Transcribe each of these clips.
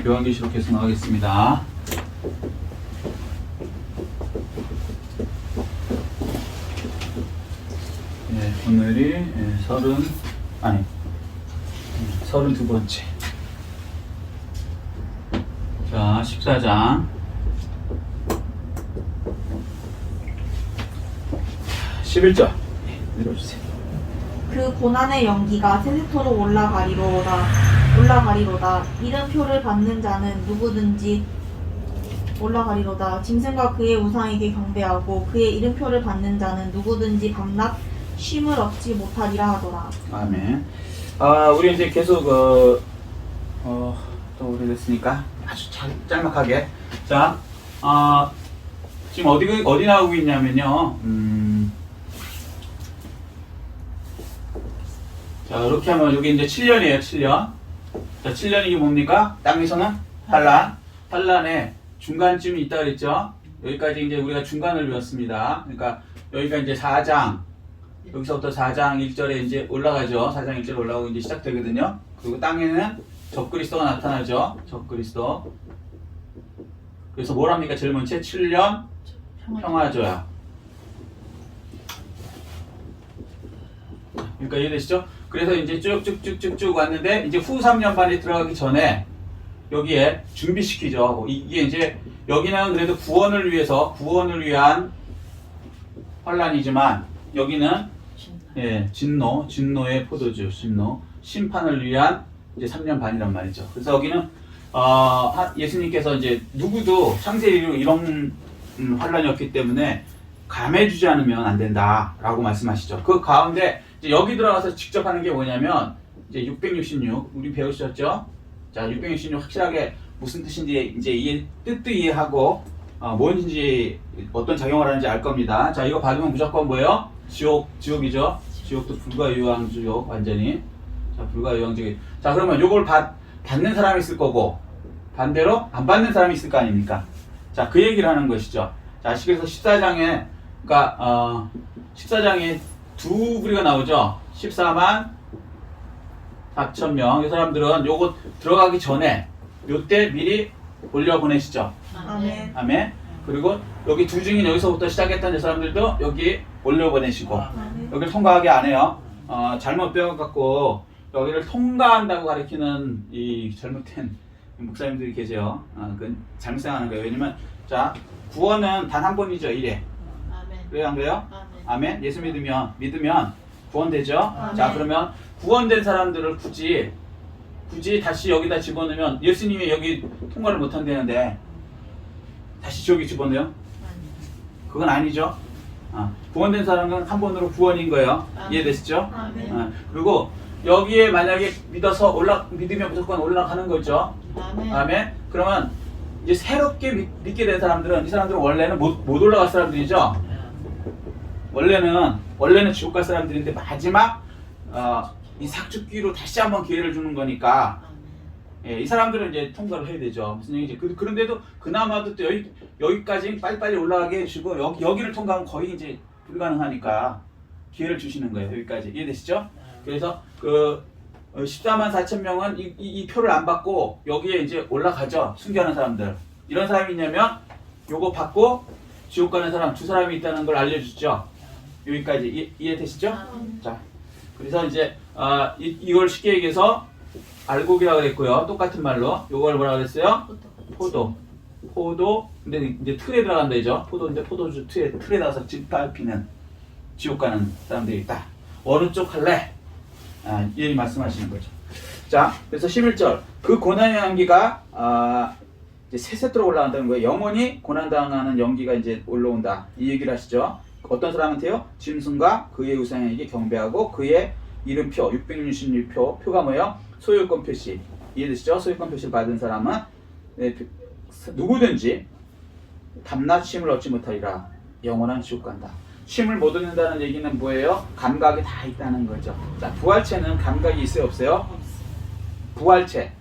요한계시록 계속 나가겠습니다. 오늘이 32번째. 자, 14장. 11절. 읽어주세요. 그 고난의 연기가 세세토록 올라가리로다. 이름표를 받는 자는 누구든지 올라가리로다. 짐승과 그의 우상에게 경배하고 그의 이름표를 받는 자는 누구든지 밤낮 쉼을 얻지 못하리라 하더라. 아멘. 우리 이제 계속 또 오래됐으니까 아주 짤막하게. 자, 지금 어디 나오고 있냐면요. 자, 이렇게 하면 여기 이제 7년이에요, 7년. 자, 7년이 이게 뭡니까? 땅에서는 환란. 환란에 중간쯤이 있다 그랬죠? 여기까지 이제 우리가 중간을 배웠습니다. 그러니까 여기가 이제 4장. 여기서부터 4장 1절에 이제 올라가죠. 4장 1절에 올라오고 이제 시작되거든요. 그리고 땅에는 적그리스도가 나타나죠. 적그리스도. 그래서 뭘 합니까? 제일 먼저 7년 평화줘야. 그러니까 이해되시죠? 그래서 이제 쭉쭉쭉쭉쭉 왔는데 이제 후 3년반에 들어가기 전에 여기에 준비시키죠. 이게 이제 여기는 그래도 구원을 위한 환란이지만 여기는 진노의 포도주, 심판을 위한 이제 3년 반이란 말이죠. 그래서 여기는 예수님께서 이제 누구도 창세기로 이런 환란이 없기 때문에 감해주지 않으면 안 된다라고 말씀하시죠. 그 가운데 이제 여기 들어가서 직접 하는 게 뭐냐면 이제 666 우리 배우셨죠? 자, 666 확실하게 무슨 뜻인지 이제 뜻도 이해하고 뭔지 어떤 작용을 하는지 알 겁니다. 자, 이거 받으면 무조건 뭐예요? 지옥이죠. 지옥도 불가유황지옥 완전히. 자, 불가유황지옥. 자, 그러면 요걸 받는 사람이 있을 거고 반대로 안 받는 사람이 있을 거 아닙니까? 자, 그 얘기를 하는 것이죠. 자, 그래서 14장에 그러니까 14장에 두 부류가 나오죠. 14만 4천 명. 이 사람들은 요거 들어가기 전에 요때 미리 올려보내시죠. 아멘. 아멘. 그리고 여기 두 증인 여기서부터 시작했던 사람들도 여기 올려보내시고 여기를 통과하게 안 해요. 잘못 배워갖고 여기를 통과한다고 가리키는 이 잘못된 목사님들이 계세요. 그건 잘못 생각하는 거예요. 왜냐면 자, 구원은 단 한 번이죠. 1회. 그래요, 안 그래요? 아멘. 예수 믿으면 구원되죠. 자, 그러면 구원된 사람들을 굳이 다시 여기다 집어넣으면 예수님이 여기 통과를 못 한다는데 다시 저기 집어넣어요? 그건 아니죠. 구원된 사람은 한 번으로 구원인 거예요. 이해되시죠? 그리고 여기에 만약에 믿으면 무조건 올라가는 거죠. 아멘. 그러면 이제 새롭게 믿게 된 사람들은 이 사람들은 원래는 못 올라갈 사람들이죠. 원래는 지옥 갈 사람들인데 마지막 이 삭죽기로 다시 한번 기회를 주는 거니까 이 사람들은 이제 통과를 해야 되죠. 무슨 얘기지? 그런데도 그나마도 또 여기까지 빨리빨리 올라가게 해주시고 여기를 통과하면 거의 이제 불가능하니까 기회를 주시는 거예요. 여기까지 이해되시죠? 그래서 그 14만 4천 명은 이 표를 안 받고 여기에 이제 올라가죠. 순교하는 사람들. 이런 사람이 있냐면 요거 받고 지옥 가는 사람 두 사람이 있다는 걸 알려주죠. 여기까지 이해되시죠? 자, 그래서 이제 이걸 쉽게 얘기해서 알곡이라고 그랬고요. 똑같은 말로 요걸 뭐라고 그랬어요? 포도. 근데 이제 틀에 들어간다 이죠. 포도인데 포도주 틀에 들어가서 짓밟히는 지옥 가는 사람들이 있다. 어느 쪽 할래? 이 말씀하시는 거죠. 자, 그래서 11절 그 고난의 연기가 이제 세세토록 올라간다는 거예요. 영원히 고난당하는 연기가 이제 올라온다. 이 얘기를 하시죠. 어떤 사람한테요? 짐승과 그의 우상에게 경배하고 그의 이름표 666표 표가 뭐예요? 소유권 표시. 이해되시죠? 소유권 표시를 받은 사람은 누구든지 밤낮 쉼을 얻지 못하리라. 영원한 지옥 간다. 쉼을 못 얻는다는 얘기는 뭐예요? 감각이 다 있다는 거죠. 자, 부활체는 감각이 있어요, 없어요? 부활체.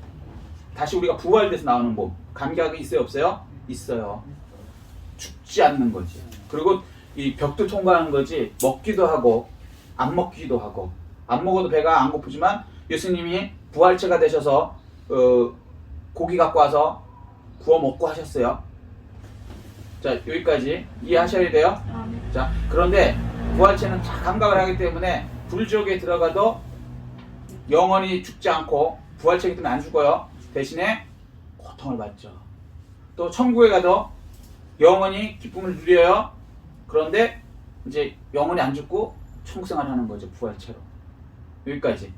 다시 우리가 부활돼서 나오는 몸. 감각이 있어요, 없어요? 있어요. 죽지 않는 거지. 그리고 이 벽도 통과하는 거지. 먹기도 하고 안 먹기도 하고. 안 먹어도 배가 안 고프지만 예수님이 부활체가 되셔서 고기 갖고 와서 구워 먹고 하셨어요. 자, 여기까지 이해하셔야 돼요. 아멘. 자, 그런데 부활체는 다 감각을 하기 때문에 불지옥에 들어가도 영원히 죽지 않고 부활체이기 때문에 안 죽어요. 대신에 고통을 받죠. 또 천국에 가도 영원히 기쁨을 누려요. 그런데 이제 영원히 안 죽고 천국생활 하는 거죠. 부활체로. 여기까지.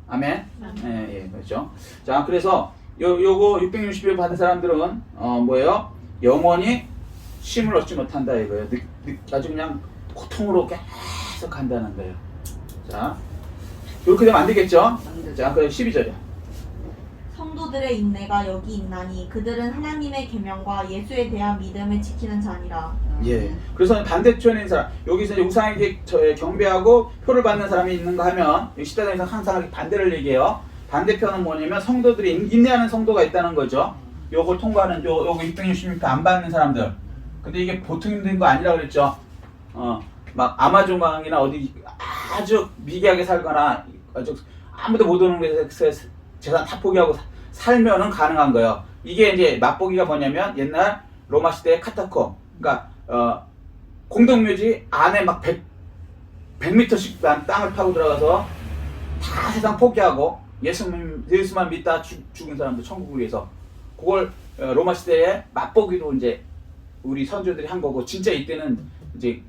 아멘. 예, 그렇죠. 자, 그래서 요거 660일 받은 사람들은 뭐예요? 영원히 쉼을 얻지 못한다 이거예요. 아주 그냥 고통으로 계속 간다는 거예요. 자, 이렇게 되면 안 되겠죠? 자, 그럼 12절이야. 성도들의 인내가 여기 있나니 그들은 하나님의 계명과 예수에 대한 믿음을 지키는 자니라. 예. 그래서 반대편에 있는 사람, 여기서 이제 우상에게 경배하고 표를 받는 사람이 있는가 하면 10대장에서 항상 반대를 얘기해요. 반대편은 뭐냐면 성도들이 인내하는 성도가 있다는 거죠. 요걸 통과하는 요거 666표 안 받는 사람들. 근데 이게 보통 힘든 거 아니라 그랬죠. 막 아마존 강이나 어디 아주 미개하게 살거나 아주 아무도 못 오는 곳에서 재산 다 포기하고 살면은 가능한 거예요. 이게 이제 맛보기가 뭐냐면 옛날 로마 시대의 카타콤, 그러니까 공동묘지 안에 막 100m씩 땅을 파고 들어가서 다 세상 포기하고 예수만 믿다 죽은 사람들 천국을 위해서 그걸 로마 시대에 맛보기로 이제 우리 선조들이 한 거고 진짜 이때는 이제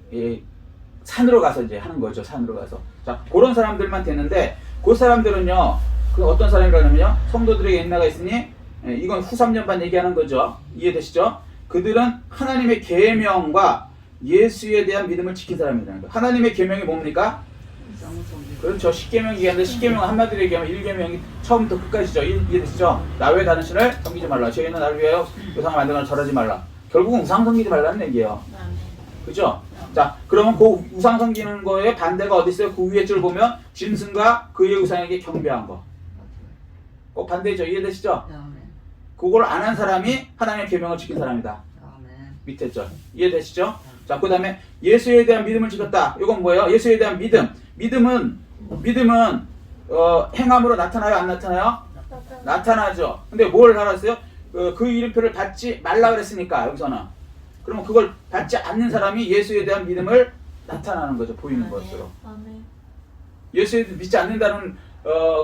산으로 가서 이제 하는 거죠. 산으로 가서. 자, 그런 사람들만 되는데 그 사람들은요. 그 어떤 사람이라면요. 성도들에게 인내가 있으니 이건 후 3년반 얘기하는 거죠. 이해되시죠? 그들은 하나님의 계명과 예수에 대한 믿음을 지킨 사람이라는 거예요. 하나님의 계명이 뭡니까? 그렇죠. 10계명 얘기하는데 10계명 한마디로 얘기하면 1계명이 처음부터 끝까지죠. 이해되시죠? 나 외에 다른 신을 섬기지 말라. 저희는 나를 위하여 우상을 만들거나 절하지 말라. 결국은 우상 섬기지 말라는 얘기예요. 그죠? 자, 그러면 그 우상 섬기는 거에 반대가 어디 있어요? 그 위에 줄 보면 짐승과 그의 우상에게 경배한 거. 꼭 반대죠. 이해되시죠? 그걸 안 한 사람이 하나님의 계명을 지킨 사람이다. 밑에 절. 이해되시죠? 자, 그 다음에 예수에 대한 믿음을 지켰다. 이건 뭐예요? 예수에 대한 믿음. 믿음은 행함으로 나타나요? 안 나타나요? 나타나죠. 근데 뭘 알았어요? 그 이름표를 받지 말라 그랬으니까 여기서는. 그러면 그걸 받지 않는 사람이 예수에 대한 믿음을 나타나는 거죠. 보이는 것으로. 아멘. 예수에 믿지 않는다는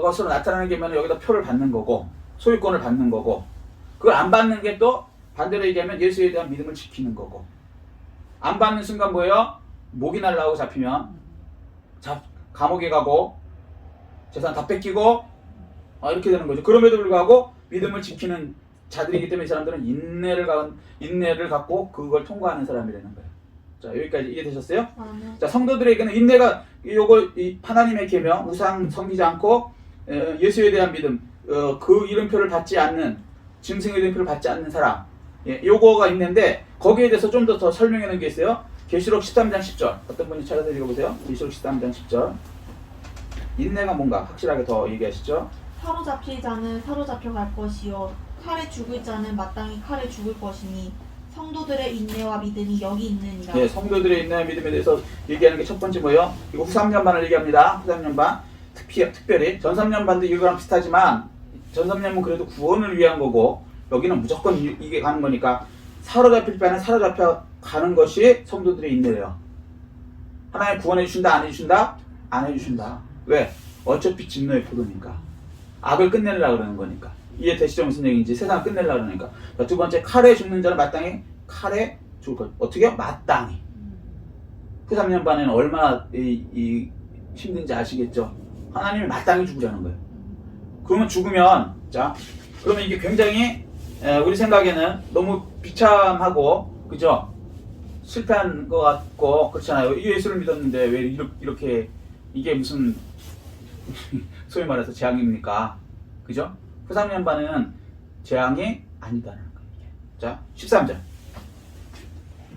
것으로 나타나는 게 여기다 표를 받는 거고 소유권을 받는 거고 그걸 안 받는 게 또 반대로 얘기하면 예수에 대한 믿음을 지키는 거고 안 받는 순간 뭐예요? 목이 날라오고 잡히면 감옥에 가고 재산 다 뺏기고 이렇게 되는 거죠. 그럼에도 불구하고 믿음을 지키는 자들이기 때문에 이 사람들은 인내를 갖고 그걸 통과하는 사람이라는 거예요. 자, 여기까지 이해되셨어요? 자, 성도들에게는 인내가 하나님의 계명, 우상 섬기지 않고 예수에 대한 믿음, 그 이름표를 받지 않는 짐승의 이름표를 받지 않는 사람, 요거가 있는데 거기에 대해서 좀 더 설명해 놓은 게 있어요. 계시록 13장 10절. 어떤 분이 찾아서 읽어보세요. 계시록 13장 10절. 인내가 뭔가 확실하게 더 얘기하시죠. 사로잡힐 자는 사로잡혀 갈 것이요 칼에 죽을 자는 마땅히 칼에 죽을 것이니 성도들의 인내와 믿음이 여기 있느니라. 네, 성도들의 인내와 믿음에 대해서 얘기하는 게 첫 번째 뭐예요? 이거 후 3년반을 얘기합니다. 후 3년반. 특별히 전 3년반도 이거랑 비슷하지만 전 3년은 그래도 구원을 위한 거고 여기는 무조건 이게 가는 거니까 사로잡힐 바는 사로잡혀 가는 것이 성도들의 인내래요. 하나님 구원해 주신다? 안 해주신다? 안 해주신다. 왜? 어차피 진노의 포도니까. 악을 끝내려고 그러는 거니까. 이해되시죠? 무슨 얘기인지. 세상을 끝내려고 그러니까. 자, 두 번째, 칼에 죽는 자는 마땅히 칼에 죽을 것. 어떻게 해요? 마땅히. 후 3년 반에는 얼마나 힘든지 아시겠죠? 하나님이 마땅히 죽으라는 거예요. 그러면 죽으면, 자, 그러면 이게 굉장히 우리 생각에는 너무 비참하고, 그죠? 실패한 것 같고, 그렇잖아요. 예수를 믿었는데 왜 이렇게, 이게 무슨, 소위 말해서 재앙입니까? 그죠? 후 3년 반에는 재앙이 아니다라는 거예요. 자, 13절.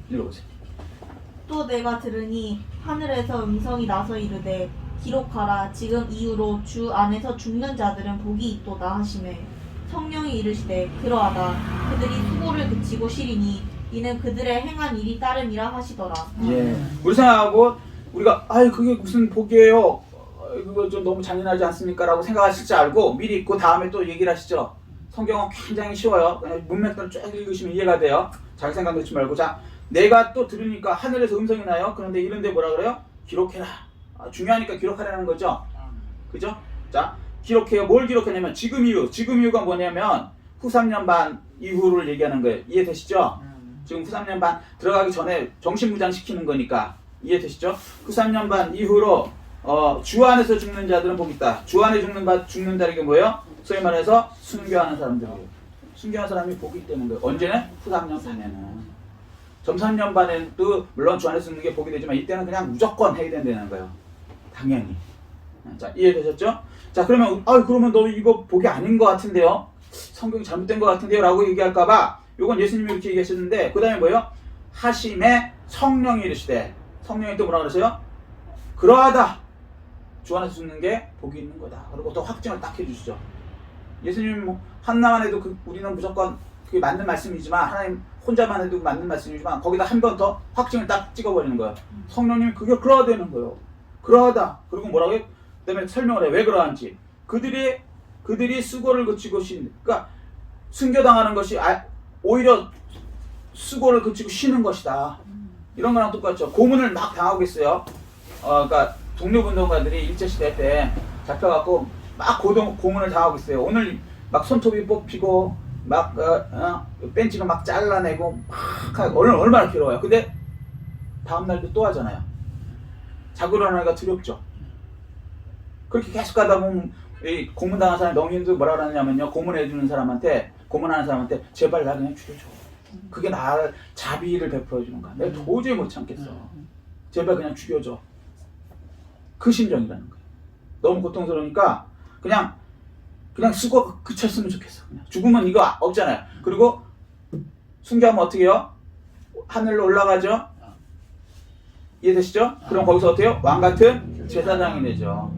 읽어보세요. 또 내가 들으니 하늘에서 음성이 나서 이르되 기록하라 지금 이후로 주 안에서 죽는 자들은 복이 있도다 하시매 성령이 이르시되 그러하다 그들이 수고를 그치고 쉬리니 이는 그들의 행한 일이 따름이라 하시더라. 예. 우리 생각하고 우리가 그게 무슨 복이에요? 그거 좀 너무 잔인하지 않습니까? 라고 생각하실 줄 알고 미리 있고 다음에 또 얘기를 하시죠. 성경은 굉장히 쉬워요. 그냥 문맥대로 쭉 읽으시면 이해가 돼요. 자기 생각 넣지 말고. 자, 내가 또 들으니까 하늘에서 음성이 나요. 그런데 이런데 뭐라 그래요? 기록해라. 중요하니까 기록하라는 거죠. 그죠? 자, 기록해요. 뭘 기록하냐면 지금 이후. 지금 이후가 뭐냐면 후 3년 반 이후를 얘기하는 거예요. 이해되시죠? 지금 후 3년 반 들어가기 전에 정신무장 시키는 거니까 이해되시죠? 후 3년 반 이후로 주 안에서 죽는 자들은 복 있다. 주 안에 죽는 자는 게 뭐예요? 소위 말해서 순교하는 사람들이에요. 순교하는 사람이 복이 있다는 거예요. 언제는? 후 3년 반에는. 전 3년 반에도 물론 주 안에서 죽는 게 복이 되지만 이때는 그냥 무조건 해야 된다는 거예요. 당연히. 자, 이해되셨죠? 자, 그러면 그러면 너 이거 복이 아닌 것 같은데요? 성경이 잘못된 것 같은데요? 라고 얘기할까봐 요건 예수님이 이렇게 얘기하셨는데 그 다음에 뭐예요? 하심에 성령이 이르시되 성령이 또 뭐라 그러세요? 그러하다. 주 안에서 죽는 게 복이 있는 거다. 그리고 또 확증을 딱 해주시죠. 예수님 하나만 해도 우리는 무조건 그게 맞는 말씀이지만 하나님 혼자만 해도 맞는 말씀이지만 거기다 한 번 더 확증을 딱 찍어버리는 거예요. 성령님이 그게 그러하다는 거예요. 그러하다. 그리고 뭐라고요? 그 다음에 설명을 해. 왜 그러한지. 그들이 수고를 그치고 그러니까 순교당하는 것이 오히려 수고를 그치고 쉬는 것이다. 이런 거랑 똑같죠. 고문을 막 당하고 있어요. 그러니까 독립운동가들이 일제시대 때 잡혀갖고 막 고문을 당하고 있어요. 오늘 막 손톱이 뽑히고 막 벤치가 막 잘라내고 막 얼마나 괴로워요. 근데 다음날도 또 하잖아요. 자고 일어나기가 두렵죠. 그렇게 계속 가다 보면 이 고문당한 사람이 너무 힘들고 뭐라 그러냐면요. 고문해주는 사람한테 고문하는 사람한테 제발 나 그냥 죽여줘. 그게 나를 자비를 베풀어주는 거야. 내가 도저히 못 참겠어. 제발 그냥 죽여줘. 그 심정이라는 거예요. 너무 고통스러우니까 그냥 수고 그쳤으면 좋겠어. 그냥. 죽으면 이거 없잖아요. 그리고 순교하면 어떻게 해요? 하늘로 올라가죠? 이해되시죠? 그럼 거기서 어떻게 해요? 왕같은 제사장이 되죠.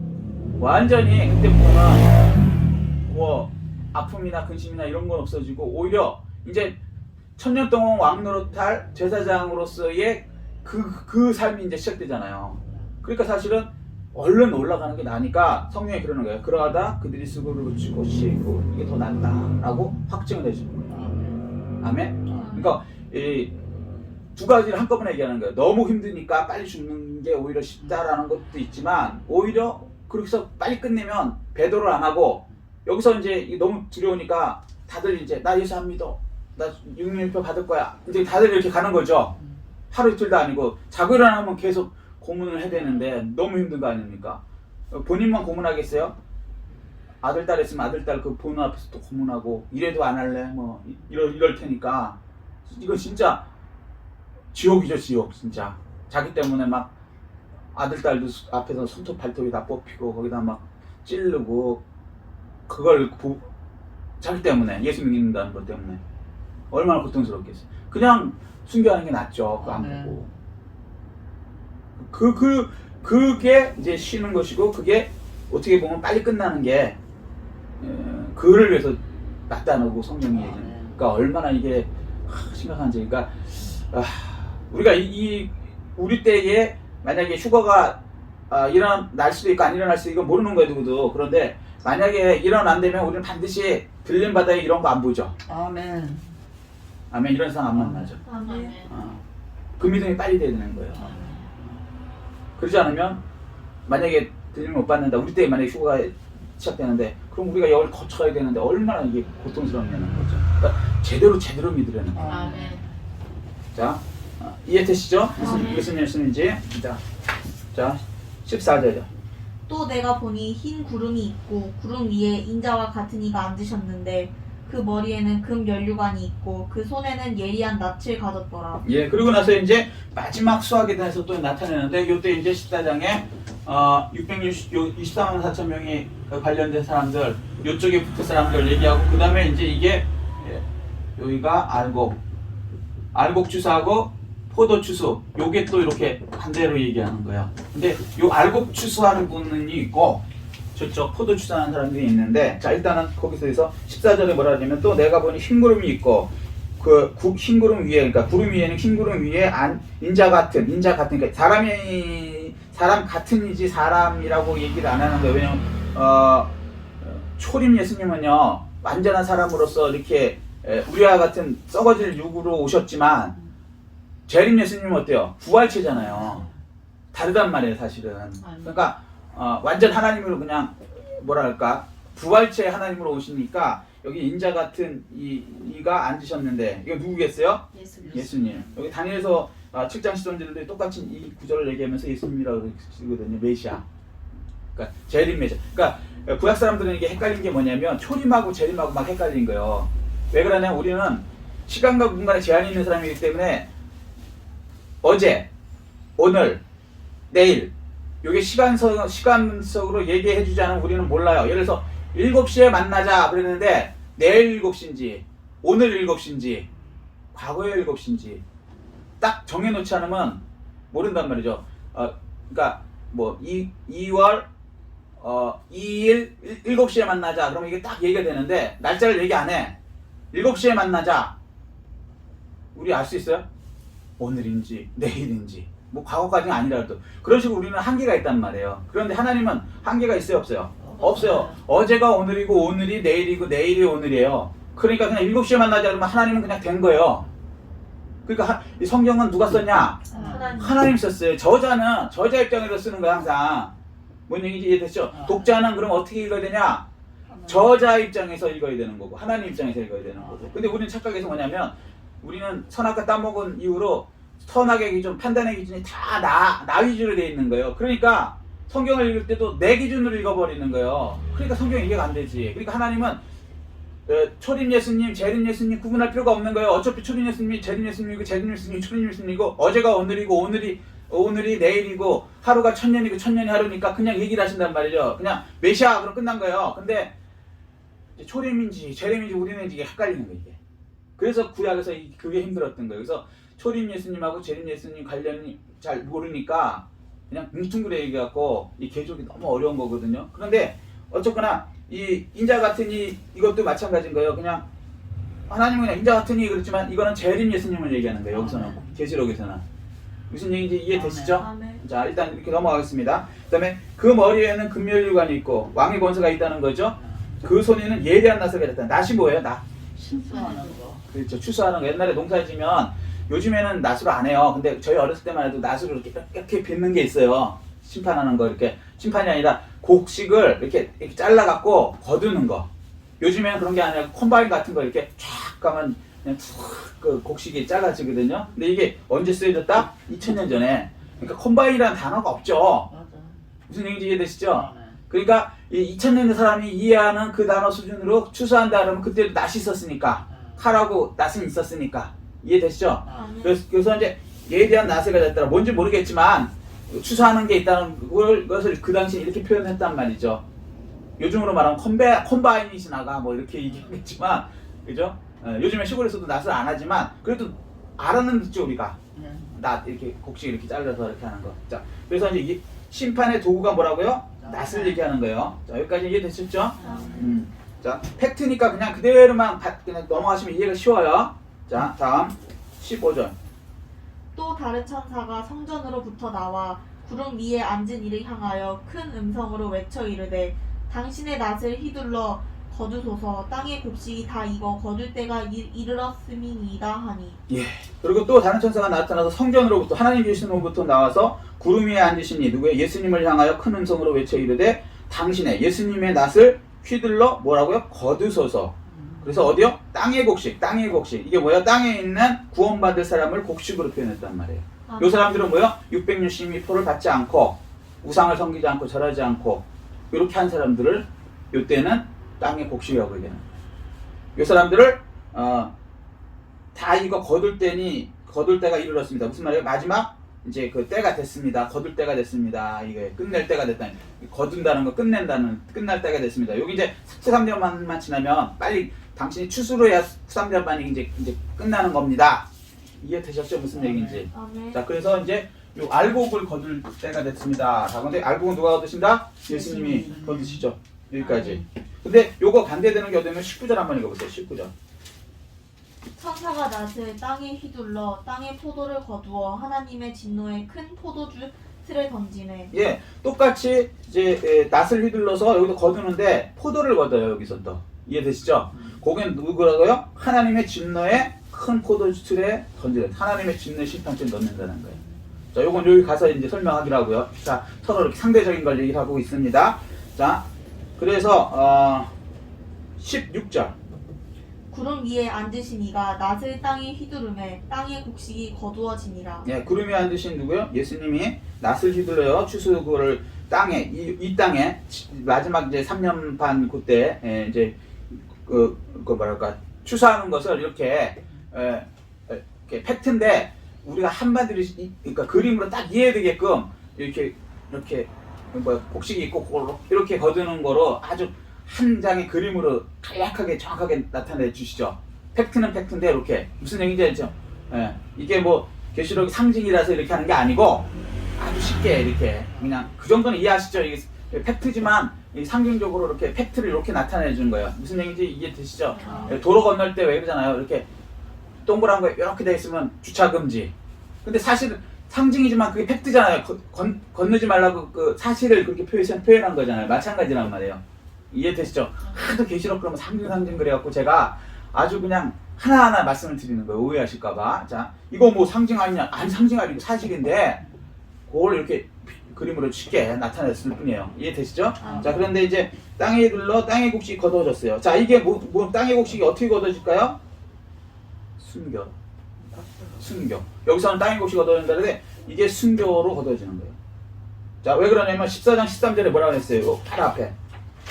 완전히 그때부터는 뭐 아픔이나 근심이나 이런 건 없어지고 오히려 이제 1000년 동안 왕 노릇할 제사장으로서의 그 삶이 이제 시작되잖아요. 그러니까 사실은 얼른 올라가는 게 나니까 성령이 그러는 거예요. 그러하다 그들이 수고를 그치고 쉬고 이게 더 낫다라고 확증을 해주는 거예요. 아멘? 그러니까 이 두 가지를 한꺼번에 얘기하는 거예요. 너무 힘드니까 빨리 죽는 게 오히려 쉽다라는 것도 있지만 오히려 그렇게 빨리 끝내면 배도를 안 하고 여기서 이제 너무 두려우니까 다들 이제 나 예수 안 믿어. 나 6년표 받을 거야. 이제 다들 이렇게 가는 거죠. 하루 이틀도 아니고 자고 일어나면 계속 고문을 해야 되는데 너무 힘든 거 아닙니까? 본인만 고문하겠어요? 아들, 딸 있으면 아들, 딸 그 보는 앞에서 또 고문하고 이래도 안 할래? 뭐 이럴 테니까 이거 진짜 지옥이죠, 지옥 진짜. 자기 때문에 막 아들, 딸도 앞에서 손톱, 발톱이 다 뽑히고 거기다 막 찌르고 그걸 자기 때문에 예수 믿는다는 것 때문에 얼마나 고통스럽겠어요. 그냥 순교하는 게 낫죠. 그거 안 보고. 그게 이제 쉬는 것이고 그게 어떻게 보면 빨리 끝나는 게 그를 위해서 낫다고 성령이 얘기해요. 그러니까 얼마나 이게 심각한지. 그러니까 우리가 우리 때에 만약에 휴가가 일어날 수도 있고 안 일어날 수도 있고 모르는 거예요, 누구도. 그런데 만약에 일어난다면 우리는 반드시 들림 바다에 이런 거 안 보죠. 아멘. 아멘. 이런 상황 안 만나죠. 아멘. 그 믿음이 빨리 돼야 되는 거예요. 그러지 않으면 만약에 들림을 못 받는다. 우리 때 만약에 휴가가 시작되는데 그럼 우리가 여기를 거쳐야 되는데 얼마나 이게 고통스럽냐는 거죠. 그러니까 제대로 믿으려는 거예요. 아멘. 자, 이해되시죠? 무슨 말씀인지. 자, 14절이요. 또 내가 보니 흰 구름이 있고 구름 위에 인자와 같은 이가 앉으셨는데 그 머리에는 금 연류관이 있고 그 손에는 예리한 낯을 가졌더라. 예, 그리고 나서 이제 마지막 수학에 대해서 또 나타내는데 이때 이제 14장에 24만 4천 명이 관련된 사람들, 이쪽에 붙은 사람들 얘기하고 그 다음에 이제 이게 여기가 알곡 추수하고 포도 추수, 요게 또 이렇게 반대로 얘기하는 거예요. 근데 요 알곡 추수하는 분이 있고 저쪽 포도 추수하는 사람들이 있는데, 자 일단은 거기서 해서 14절에 뭐라 하냐면 또 내가 보니 흰 구름이 있고 그 흰 구름 위에, 그러니까 구름 위에는 흰 구름 위에 인자 같은, 그러니까 사람 같은이지 사람이라고 얘기를 안 하는 거예요. 왜냐면 초림 예수님은요 완전한 사람으로서 이렇게 우리와 같은 썩어질 육으로 오셨지만 재림 예수님은 어때요? 부활체잖아요. 다르단 말이에요, 사실은. 그러니까 완전 하나님으로 그냥 뭐랄까 부활체 하나님으로 오시니까 여기 인자 같은 이가 앉으셨는데 이거 누구겠어요? 예수님. 여기 다니엘서 7장 10절들도 똑같이 이 구절을 얘기하면서 예수님이라고 쓰거든요. 메시아. 그러니까 재림 메시아. 그러니까 구약 사람들은 이게 헷갈린 게 뭐냐면 초림하고 재림하고 막 헷갈린 거예요. 왜 그러냐면 우리는 시간과 공간에 제한이 있는 사람이기 때문에 어제, 오늘, 내일 이게 시간적으로 얘기해 주지 않으면 우리는 몰라요. 예를 들어서 7시에 만나자 그랬는데 내일 7시인지 오늘 7시인지 과거의 7시인지 딱 정해놓지 않으면 모른단 말이죠. 그러니까 뭐 2월 2일 7시에 만나자 그러면 이게 딱 얘기가 되는데 날짜를 얘기 안 해. 7시에 만나자. 우리 알 수 있어요? 오늘인지 내일인지 뭐 과거까지는 아니라도 그런 식으로 우리는 한계가 있단 말이에요. 그런데 하나님은 한계가 있어요 없어요? 없어요. 어제가 오늘이고 오늘이 내일이고 내일이 오늘이에요. 그러니까 그냥 7시에 만나자 그러면 하나님은 그냥 된 거예요. 그러니까 이 성경은 누가 썼냐? 하나님 썼어요. 저자는 저자 입장에서 쓰는 거야 항상. 뭔 얘기인지 이해됐죠? 독자는 그럼 어떻게 읽어야 되냐? 저자 입장에서 읽어야 되는 거고 하나님 입장에서 읽어야 되는 거고. 근데 우리는 착각해서 뭐냐면 우리는 선악과 따먹은 이후로 선악의 기준, 판단의 기준이 다 나 위주로 돼 있는 거예요. 그러니까 성경을 읽을 때도 내 기준으로 읽어버리는 거예요. 그러니까 성경이 이해가 안 되지. 그러니까 하나님은 초림 예수님, 재림 예수님 구분할 필요가 없는 거예요. 어차피 초림 예수님이 재림 예수님이고 재림 예수님이 초림 예수님이고 어제가 오늘이고 오늘이 내일이고 하루가 천년이고 천년이 하루니까 그냥 얘기를 하신단 말이죠. 그냥 메시아 그럼 끝난 거예요. 근데 초림인지 재림인지 우리는 이게 헷갈리는 거예요. 이게. 그래서 구약에서 그게 힘들었던 거예요. 그래서 초림 예수님하고 재림 예수님 관련이 잘 모르니까 그냥 뭉뚱그려 얘기해갖고 이 개족이 너무 어려운 거거든요. 그런데 어쨌거나 이 인자 같은 이것도 마찬가지인 거예요. 그냥 하나님은 그냥 인자 같은 그렇지만 이거는 재림 예수님을 얘기하는 거예요. 여기서는 계시록에서는 무슨 얘기인지 이해되시죠? 아멘. 자 일단 이렇게 넘어가겠습니다. 그 다음에 그 머리에는 금멸류관이 있고 왕의 권세가 있다는 거죠. 그 손에는 예리한 나사가 있다. 낫이 뭐예요? 낫. 신수하는 거. 그렇죠. 추수하는 거. 옛날에 농사 지면 요즘에는 낫으로 안 해요. 근데 저희 어렸을 때만 해도 낫으로 이렇게 빚는 게 있어요. 심판하는 거 이렇게 심판이 아니라 곡식을 이렇게 잘라갖고 거두는 거. 요즘에는 그런 게 아니라 콤바인 같은 거 이렇게 쫙 가면 그냥 그 곡식이 작아지거든요. 근데 이게 언제 쓰여졌다? 2000년 전에. 그러니까 콤바인이라는 단어가 없죠. 맞아. 무슨 얘기인지 이해되시죠? 그러니까 이 2000년대 사람이 이해하는 그 단어 수준으로 추수한다 그러면 그때도 낫이 있었으니까 칼하고 낫은 있었으니까 이해되시죠? 그래서 이제 예리한 나세가 됐더라. 뭔지 모르겠지만 추수하는 게 있다는 것을 그 당시에 이렇게 표현했단 말이죠. 요즘으로 말하면 콤바인이 지나가 뭐 이렇게 얘기하겠지만 그죠? 요즘에 시골에서도 낫을 안 하지만 그래도 알아는 듣죠 우리가. 낫 이렇게 곡식 이렇게 잘라서 이렇게 하는 거. 자, 그래서 이제 이 심판의 도구가 뭐라고요? 낫을 얘기하는 거예요. 자, 여기까지 이해되셨죠? 자, 팩트니까 그냥 그대로만 그냥 넘어가시면 이해가 쉬워요. 자, 다음 15절. 또 다른 천사가 성전으로부터 나와 구름 위에 앉은 이를 향하여 큰 음성으로 외쳐 이르되 당신의 낫을 휘둘러 거두소서 땅의 곡식이 다 익어 거둘 때가 이르렀음이니이다 하니. 예. 그리고 또 다른 천사가 나타나서 성전으로부터 하나님 계시는로부터 나와서 구름 위에 앉으시니 누구의 예수님을 향하여 큰 음성으로 외쳐 이르되 당신의 예수님의 낫을 휘둘러 뭐라고요? 거두소서. 그래서 어디요? 땅의 곡식, 땅의 곡식. 이게 뭐야? 땅에 있는 구원받을 사람을 곡식으로 표현했단 말이에요. 이 사람들은 뭐야? 660미 표를 받지 않고 우상을 섬기지 않고 절하지 않고 이렇게 한 사람들을 이때는 땅의 곡식이라고 얘기하는 거예요. 이 사람들을 다 이거 거둘 때가 이르렀습니다. 무슨 말이에요? 마지막 이제 그 때가 됐습니다. 거둘 때가 됐습니다. 이게 끝낼 때가 됐다. 거둔다는 거 끝날 때가 됐습니다. 여기 이제 3년만 지나면 빨리 당신이 추수로 해야 3년만이 이제 끝나는 겁니다. 이해되셨죠? 무슨 얘기인지. 자, 그래서 이제 요 알곡을 거둘 때가 됐습니다. 자, 근데 알곡은 누가 거두신다? 예수님이 거두시죠. 여기까지. 근데 요거 반대되는 게 어디냐면 19절 한번 읽어보세요. 19절. 천사가 낫을 땅에 휘둘러 땅의 포도를 거두어 하나님의 진노에 큰 포도주 틀에 던지네. 예, 똑같이 이제 낫을 휘둘러서 여기서 거두는데 포도를 거둬요. 여기서 또 이해되시죠? 거긴 누구라고요? 하나님의 진노에 큰 포도주 틀에 던지는 하나님의 진노의 심판대에 넣는다는 거예요. 자, 요건 여기 가서 이제 설명하기로 하고요. 자, 서로 이렇게 상대적인 걸 얘기를 하고 있습니다. 자, 그래서 16절. 구름 위에 앉으신 이가 낫을 땅에 휘두르매 땅의 곡식이 거두어지니라. 예, 구름 위에 앉으신 누구요? 예수님이 낫을 휘둘러요. 추수를 땅에 이 땅에 마지막 이제 3년 반 그때 이제 그 뭐랄까 추수하는 것을 이렇게 이렇게 팩트인데 우리가 한마디로 그러니까 그림으로 딱 이해되게끔 이렇게 뭐 곡식이 있고 그걸로 이렇게 거두는 거로 아주 한 장의 그림으로 간략하게 정확하게 나타내 주시죠. 팩트는 팩트인데 이렇게 무슨 얘기인지 알죠? 예, 이게 뭐 계시록이 상징이라서 이렇게 하는 게 아니고 아주 쉽게 이렇게 그냥 그 정도는 이해하시죠? 이게 팩트지만 상징적으로 이렇게 팩트를 이렇게 나타내 주는 거예요. 무슨 얘기인지 이해되시죠? 도로 건널 때 왜 그러잖아요. 이렇게 동그란 거에 이렇게 돼 있으면 주차 금지. 근데 사실은 상징이지만 그게 팩트잖아요. 건너지 말라고 그 사실을 그렇게 표현한 거잖아요. 마찬가지란 말이에요. 이해되시죠? 하도 계시록 그러면 상징 그래갖고 제가 아주 그냥 하나하나 말씀을 드리는 거예요. 오해하실까봐. 자, 이거 뭐 상징 아니냐? 아니, 상징 아니고 사실인데 그걸 이렇게 그림으로 쉽게 나타냈을 뿐이에요. 이해되시죠? 자, 그런데 이제 땅에 둘러 땅의 곡식이 거두어졌어요. 자, 이게 뭐 땅의 곡식이 어떻게 거두어질까요? 순교. 여기서는 땅의 곡식이 거두어진다는데 이게 순교로 거두어지는 거예요. 자, 왜 그러냐면 14장 13절에 뭐라고 했어요? 이거 바로 앞에.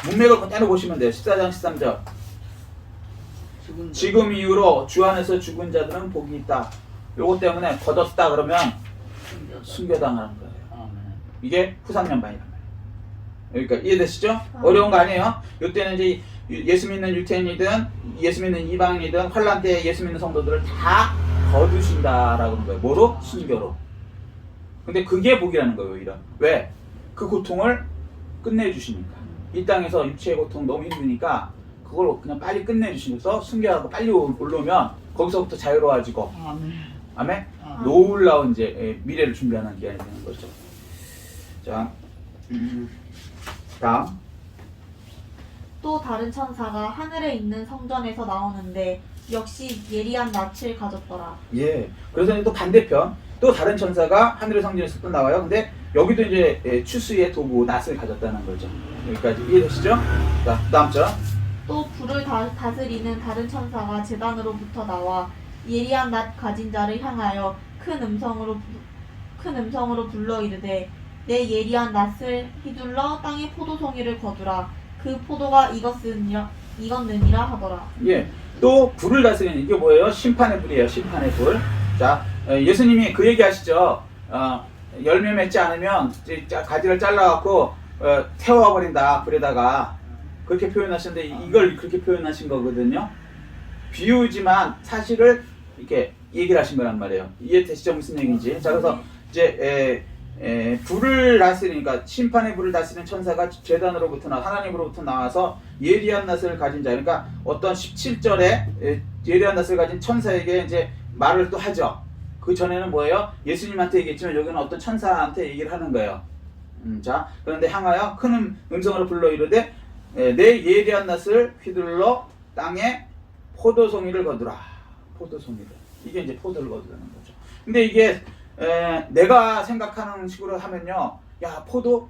문맥을 그대로 보시면 돼요. 14장 13절. 지금 이후로 주 안에서 죽은 자들은 복이 있다. 요거 때문에 거뒀다 그러면 순교당하는 거예요. 이게 후삼연반이란 말이에요. 그러니까 이해되시죠? 어려운 거 아니에요? 요때는 이제 예수 믿는 유태인이든 예수 믿는 이방인이든 환란 때 예수 믿는 성도들을 다 거두신다라고 하는 거예요. 뭐로? 순교로. 근데 그게 복이라는 거예요. 오히려. 왜? 그 고통을 끝내주시니까. 이 땅에서 육체의 고통 너무 힘드니까 그걸 그냥 빨리 끝내주시면서 순교하고 빨리 올라오면 거기서부터 자유로워지고 아멘? 놀라운 이제 미래를 준비하는 기간이 되는 거죠. 자, 다음. 또 다른 천사가 하늘에 있는 성전에서 나오는데 역시 예리한 낯을 가졌더라. 예. 그래서 또 반대편 또 다른 천사가 하늘의 성전에서 또 나와요. 근데 여기도 이제 추수의 도구 낫을 가졌다는 거죠. 여기까지 이해되시죠? 자, 다음 절. 또 불을 다스리는 다른 천사가 제단으로부터 나와 예리한 낫 가진 자를 향하여 큰 음성으로 불러 이르되 내 예리한 낫을 휘둘러 땅의 포도송이를 거두라. 그 포도가 익었느니라 하더라. 예. 또 불을 다스리는 이게 뭐예요? 심판의 불이에요. 심판의 불. 자, 예수님이 그 얘기 하시죠. 열매 맺지 않으면 가지를 잘라갖고 태워버린다 불에다가 그렇게 표현하셨는데 이걸 그렇게 표현하신 거거든요. 비유지만 사실을 이렇게 얘기를 하신 거란 말이에요. 이해되시죠? 무슨 얘기인지. 자, 그래서 이제 불을 다스리니까 심판의 불을 다스리는 천사가 제단으로부터 하나님으로부터 나와서 예리한 낫을 가진 자, 그러니까 어떤 17절에 예리한 낫을 가진 천사에게 이제 말을 또 하죠. 그 전에는 뭐예요? 예수님한테 얘기했지만 여기는 어떤 천사한테 얘기를 하는 거예요. 자, 그런데 향하여 큰 음성으로 불러 이르되 내 예리한 낫을 휘둘러 땅에 포도송이를 거두라. 포도송이를. 이게 이제 포도를 거두라는 거죠. 근데 이게 내가 생각하는 식으로 하면요, 야, 포도?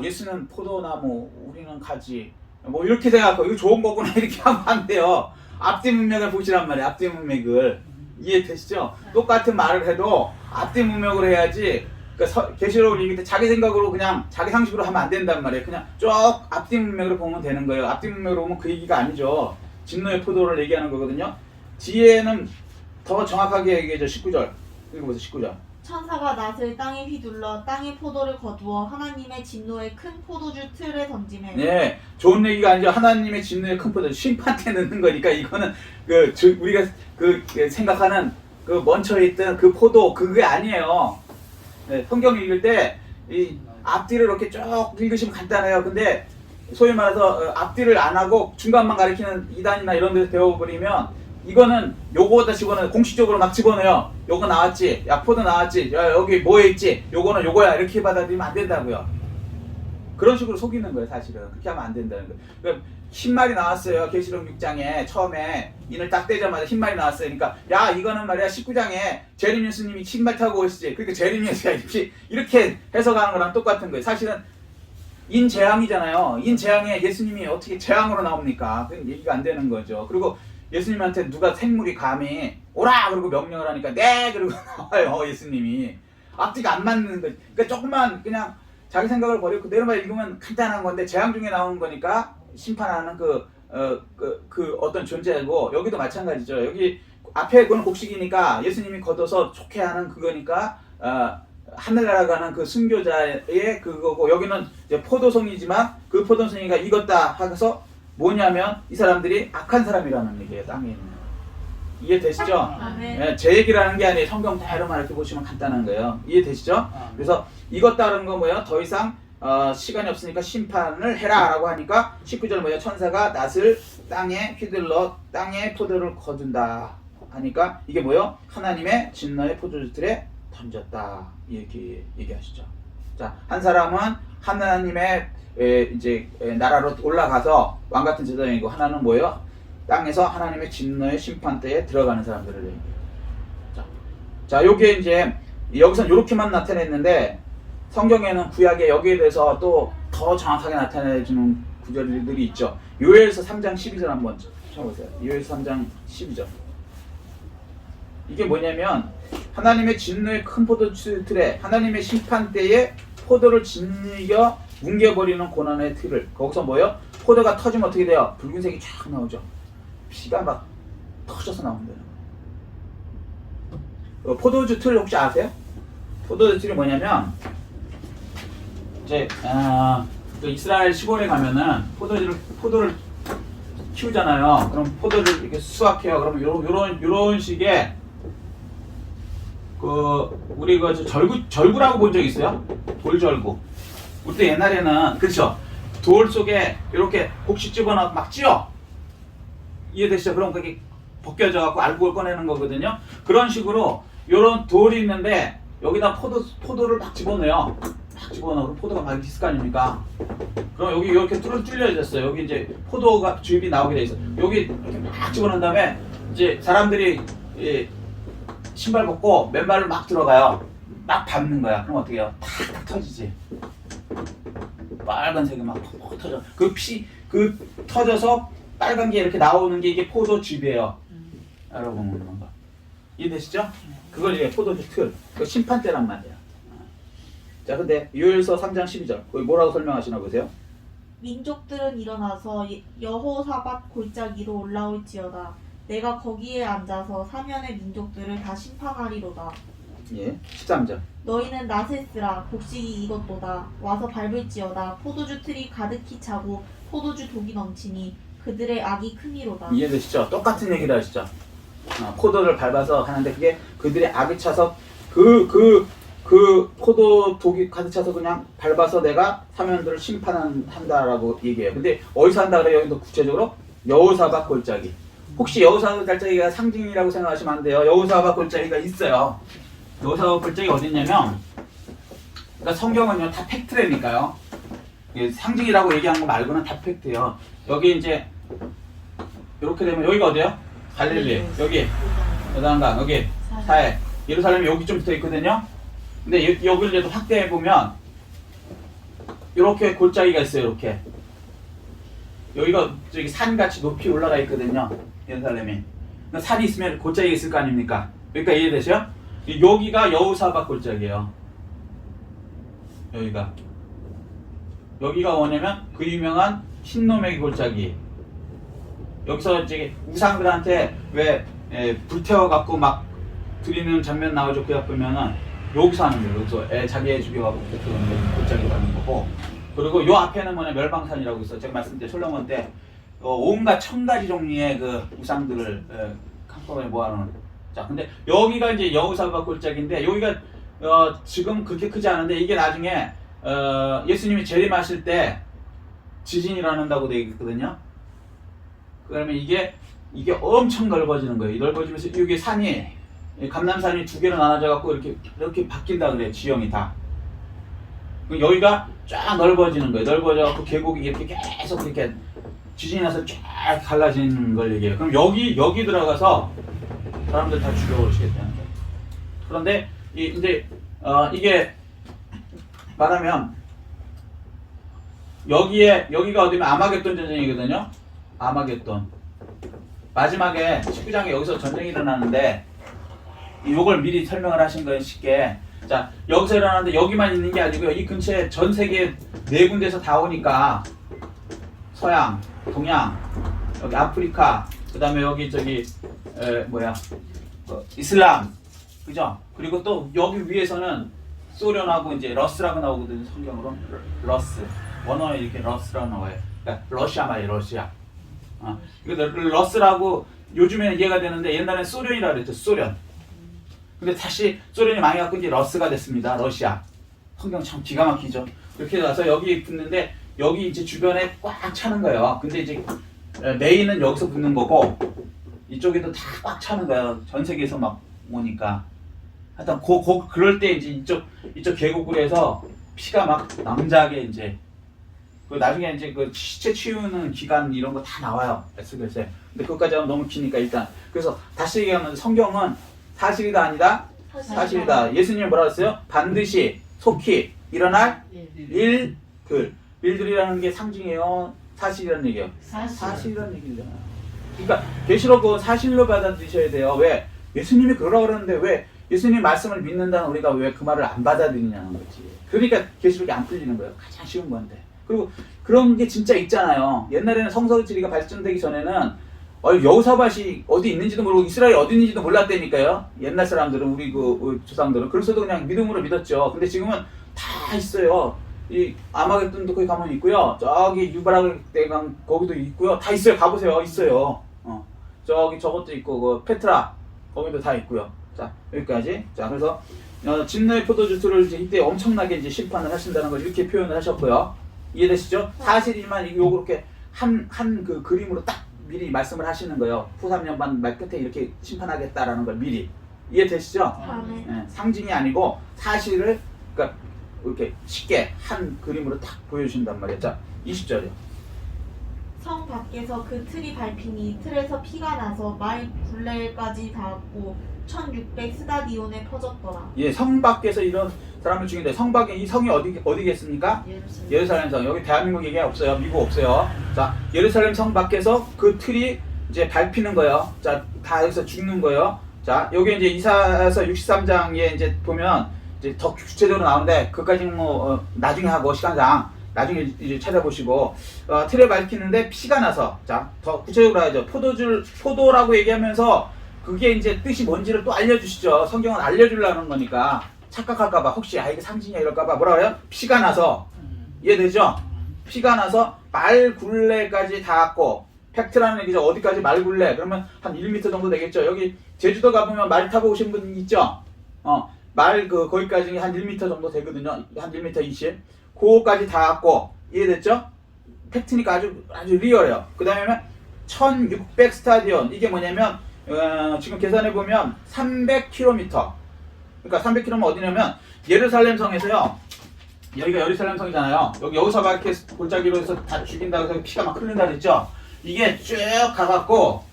예수는 포도나무, 우리는 가지. 뭐 이렇게 생각하고 이거 좋은 거구나 이렇게 하면 안 돼요. 앞뒤 문맥을 보시란 말이에요. 앞뒤 문맥을. 이해되시죠? 똑같은 말을 해도 앞뒤 문맥으로 해야지. 그러니까 계시록을 읽을 때 자기 생각으로 그냥 자기 상식으로 하면 안 된단 말이에요. 그냥 쭉 앞뒤 문맥으로 보면 되는 거예요. 앞뒤 문맥으로 보면 그 얘기가 아니죠. 진노의 포도를 얘기하는 거거든요. 뒤에는 더 정확하게 얘기해줘. 19절. 읽어보세요. 19절. 천사가 낫을 땅에 휘둘러 땅의 포도를 거두어 하나님의 진노의 큰 포도주 틀에 던지매. 네, 좋은 얘기가 아니죠. 하나님의 진노의 큰 포도 심판 때 넣는 거니까 이거는 우리가 생각하는 그 멈춰 있던 그 포도 그게 아니에요. 네, 성경 읽을 때 이 앞뒤를 이렇게 쭉 읽으시면 간단해요. 근데 소위 말해서 앞뒤를 안 하고 중간만 가리키는 이단이나 이런 데서 배워버리면 이거는 요거다 집어넣어요. 공식적으로 막 집어넣어요. 요거 나왔지, 야 포도 나왔지, 야 여기 뭐에 있지, 요거는 요거야 이렇게 받아들이면 안 된다고요. 그런 식으로 속이는 거예요, 사실은. 그렇게 하면 안 된다는 거예요. 그러니까 흰말이 나왔어요. 계시록 6장에 처음에 인을 딱 떼자마자 흰말이 나왔어요. 그러니까 야 이거는 말이야 19장에 제르미스님이 신발 타고 오시지. 그러니까 제르미스가 이렇게 해석하는 거랑 똑같은 거예요. 사실은 인재앙이잖아요. 인재앙에 예수님이 어떻게 재앙으로 나옵니까? 그건 얘기가 안 되는 거죠. 그리고 예수님한테 누가 생물이 감히 오라 그러고 명령을 하니까 네 그러고 나와요. 예수님이 앞뒤가 안 맞는 거죠. 그러니까 조금만 그냥 자기 생각을 버리고 그대로만 읽으면 간단한 건데 재앙 중에 나오는 거니까 심판하는 그 어떤 존재고 여기도 마찬가지죠. 여기 앞에 그건 곡식이니까 예수님이 걷어서 좋게 하는 그거니까 하늘나라 가는 그 순교자의 그거고 여기는 이제 포도송이지만 그 포도송이가 익었다 하면서 뭐냐면 이 사람들이 악한 사람이라는 얘기예요. 땅에 있는. 이해되시죠? 아멘. 네, 제 얘기라는 게 아니에요. 성경 대로만 이렇게 보시면 간단한 거예요. 이해되시죠? 그래서 익었다는 건 뭐예요? 더 이상 시간이 없으니까 심판을 해라 라고 하니까 19절 뭐예요? 천사가 낫을 땅에 휘둘러 땅에 포도를 거둔다 하니까 이게 뭐예요? 하나님의 진노의 포도주 틀에 던졌다 얘기하시죠. 자, 한 사람은 하나님의 이제 나라로 올라가서 왕 같은 제사장이고 하나는 뭐예요? 땅에서 하나님의 진노의 심판대에 들어가는 사람들을 얘기해요. 자, 요게 이제 여기선 요렇게만 나타냈는데 성경에는 구약에 여기에 대해서 또 더 정확하게 나타내주는 구절들이 있죠. 요엘서 3장 12절 한번 쳐보세요. 요엘서 3장 12절. 이게 뭐냐면 하나님의 진노의 큰 포도주 틀에 하나님의 심판대에 포도를 짓이겨 뭉개버리는 고난의 틀을 거기서 뭐예요? 포도가 터지면 어떻게 돼요? 붉은색이 쫙 나오죠. 피가 막 터져서 나온대요. 포도주 틀 혹시 아세요? 포도주 틀이 뭐냐면 이제 이스라엘 시골에 가면은 포도를 키우잖아요. 그럼 포도를 이렇게 수확해요. 그러면 요런 식의 우리 절구라고 본 적 있어요? 돌절구. 우리 옛날에는 그렇죠. 돌 속에 이렇게 곡식 집어넣어 막 찧어. 이해되시죠? 그럼 그게 벗겨져 갖고 알코올 꺼내는 거거든요. 그런 식으로 요런 돌이 있는데 여기다 포도를 막 집어넣어요. 막 집어넣어. 그럼 포도가 막 있을 거 아닙니까? 그럼 여기 이렇게 뚫려졌어요. 여기 이제 포도가 주입이 나오게 돼 있어. 여기 이렇게 막 집어넣은 다음에 이제 사람들이 신발 벗고 맨발을 막 들어가요. 막 밟는 거야. 그럼 어떻게 해요? 탁탁 터지지. 빨간색이 막 터져. 그 터져서 빨간 게 이렇게 나오는 게 이게 포도즙이에요. 여러분 그런 거 이해되시죠? 그걸 이제 포도즙 틀. 그 심판대란 말이야. 자, 근데 요엘서 3장 12절. 거기 뭐라고 설명하시나 보세요. 민족들은 일어나서 여호사밧 골짜기로 올라올지어다. 내가 거기에 앉아서 사면의 민족들을 다 심판하리로다. 예, 13절. 너희는 낫에 쓰라. 곡식이 익었도다. 와서 밟을지어다. 포도주 틀이 가득히 차고 포도주 독이 넘치니 그들의 악이 크니로다. 이해되시죠? 똑같은 얘기를 하시죠. 포도를 밟아서 하는데 그게 그들의 악이 차서 그 포도 독이 가득 차서 그냥 밟아서 내가 사면들을 심판한다라고 얘기해요. 근데 어디서 한다 그래요? 여기도 구체적으로 여호사밧 골짜기. 혹시 여호사밧 골짜기가 상징이라고 생각하시면 안 돼요. 여호사밧 골짜기가 있어요. 여호사밧 골짜기가 어디 있냐면, 그러니까 성경은요 다 팩트라니까요. 상징이라고 얘기하는 거 말고는 다 팩트예요. 여기 이제 이렇게 되면 여기가 어디예요? 갈릴리. 여기 요단강, 여기 사해. 예루살렘이 여기 좀 붙어 있거든요. 근데 여기를 이제 확대해 보면 이렇게 골짜기가 있어요. 이렇게 여기가 저기 산같이 높이 올라가 있거든요. 예루살렘이. 그러니까 산이 있으면 골짜기가 있을 거 아닙니까? 그러니까 이해되세요? 여기가 여호사밧 골짜기예요. 여기가 뭐냐면 그 유명한 흰노메기 골짜기. 여기서 이제 우상들한테 왜 불태워 갖고 막 드리는 장면 나오죠. 그 옆 보면은 여기서 하는 거예요. 여기서 자기 애 죽여갖고 불태우는 골짜기로 가는 거고. 그리고 요 앞에는 뭐냐 멸방산이라고 있어요. 제가 말씀드린 솔로몬 때 온갖 1000가지 종류의 그 우상들을 한꺼번에 모아놓은. 자, 근데 여기가 이제 여호사밧 골짜기인데 여기가 지금 그렇게 크지 않은데 이게 나중에 예수님이 재림하실 때 지진이 일어난다고 되어 있거든요. 그러면 이게 엄청 넓어지는 거예요. 넓어지면서 이게 산이 감람산이 두 개로 나눠져 갖고 이렇게 바뀐다 그래요. 지형이 다. 여기가 쫙 넓어지는 거예요. 넓어져 그 계곡이 이렇게 계속 이렇게 지진이 나서 쫙 갈라지는 걸 얘기해요. 그럼 여기 들어가서 사람들 다 죽여버리시겠다는 거예요. 그런데 이제 이게 말하면 여기가 어디면 아마겟돈 전쟁이거든요. 아마겟돈. 마지막에 19장에 여기서 전쟁이 일어나는데 이걸 미리 설명을 하신 거예요. 쉽게. 자, 여기서 일어나는데 여기만 있는 게 아니고요. 이 근처에 전 세계 4군데에서 다 오니까 서양, 동양, 여기 아프리카, 그 다음에 여기 이슬람, 그죠? 그리고 또 여기 위에서는 소련하고 이제 러스라고 나오거든요. 성경으로 러스. 원어에 이렇게 러스라고 나와요. 그러니까 러시아 말이에요. 러시아. 이거 러스라고 요즘에는 이해가 되는데 옛날엔 소련이라고 그랬죠. 소련. 근데 다시 소련이 망해갖고 이제 러스가 됐습니다. 러시아. 성경 참 기가 막히죠. 이렇게 나서 여기 붙는데 여기 이제 주변에 꽉 차는 거예요. 근데 이제 메인은 여기서 붙는 거고 이쪽에도 다 꽉 차는 거예요. 전 세계에서 막 오니까. 하여튼 그럴 때 이제 이쪽 계곡굴에서 피가 막 낭자하게 이제 그 나중에 이제 그 시체 치우는 기간 이런 거 다 나와요. 에스겔서에. 근데 그것까지 하면 너무 기니까 일단 그래서 다시 얘기하면 성경은 사실이다 아니다? 사실이다. 예수님이 뭐라 그랬어요? 반드시 속히 일어날 일들이라는 게 상징이에요. 사실이라는 얘기예요. 사실이라는 얘기잖아요. 그러니까 계시록은 사실로 받아들이셔야 돼요. 왜? 예수님이 그러라고 그러는데 왜 예수님 말씀을 믿는다는 우리가 왜 그 말을 안 받아들이냐는 거지. 그러니까 계시록이 안 풀리는 거예요. 가장 쉬운 건데. 그리고 그런 게 진짜 있잖아요. 옛날에는 성서지리가 발전되기 전에는 여호사밧이 어디 있는지도 모르고 이스라엘이 어디 있는지도 몰랐다니까요. 옛날 사람들은 우리 그 조상들은 그래서도 그냥 믿음으로 믿었죠. 근데 지금은 다 있어요. 이 아마겟돈도 거기 가면 있고요. 저기 유브라데 대강 거기도 있고요. 다 있어요. 가보세요. 있어요. 저기 저것도 있고 그 페트라 거기도 다 있고요. 자 여기까지. 자 그래서 진노의 포도주스를 이제 이때 엄청나게 이제 심판을 하신다는 걸 이렇게 표현을 하셨고요. 이해되시죠? 사실이지만 요렇게 한 그 그림으로 딱 미리 말씀을 하시는 거예요. 후3년반 말 끝에 이렇게 심판하겠다라는 걸 미리. 이해되시죠? 네, 상징이 아니고 사실을 그러니까 이렇게 쉽게 한 그림으로 딱 보여주신단 말이에요. 자, 20절이요. 성 밖에서 그 틀이 밟히니 틀에서 피가 나서 말 굴레까지 닿았고 1600 스다디온에 퍼졌더라. 예, 성 밖에서 이런 사람을 죽인데 성 밖에 이 성이 어디겠습니까? 예루살렘 성. 여기 대한민국 얘기 없어요. 미국 없어요. 자, 예루살렘 성 밖에서 그 틀이 이제 밟히는 거예요. 자, 다 여기서 죽는 거예요. 자, 여기 이제 이사야서 63장에 이제 보면 이제 더 구체적으로 나오는데 그까지는 뭐 나중에 하고 시간상 나중에 이제 찾아보시고 틀에 밟히는데 피가 나서 자, 더 구체적으로 하죠. 포도라고 얘기하면서 그게 이제 뜻이 뭔지를 또 알려주시죠. 성경은 알려주려는 거니까 착각할까봐 혹시 이게 상징이야 이럴까봐 뭐라 그래요? 피가 나서 이해되죠? 피가 나서 말 굴레까지 닿았고 팩트라는 얘기죠. 어디까지 말 굴레? 그러면 한 1m 정도 되겠죠. 여기 제주도 가보면 말 타고 오신 분 있죠? 말 거기까지 한 1m 정도 되거든요. 한 1m 20. 그거까지 닿았고 이해됐죠? 팩트니까 아주 리얼해요. 그 다음에 1600 스타디온 이게 뭐냐면 지금 계산해 보면 300km. 그러니까 300km면 어디냐면 예루살렘 성에서요. 여기가 예루살렘 성이잖아요. 여기서 막 이렇게 골짜기로 해서 다 죽인다고 해서 피가 막 흘린다 그랬죠. 이게 쭉 가갖고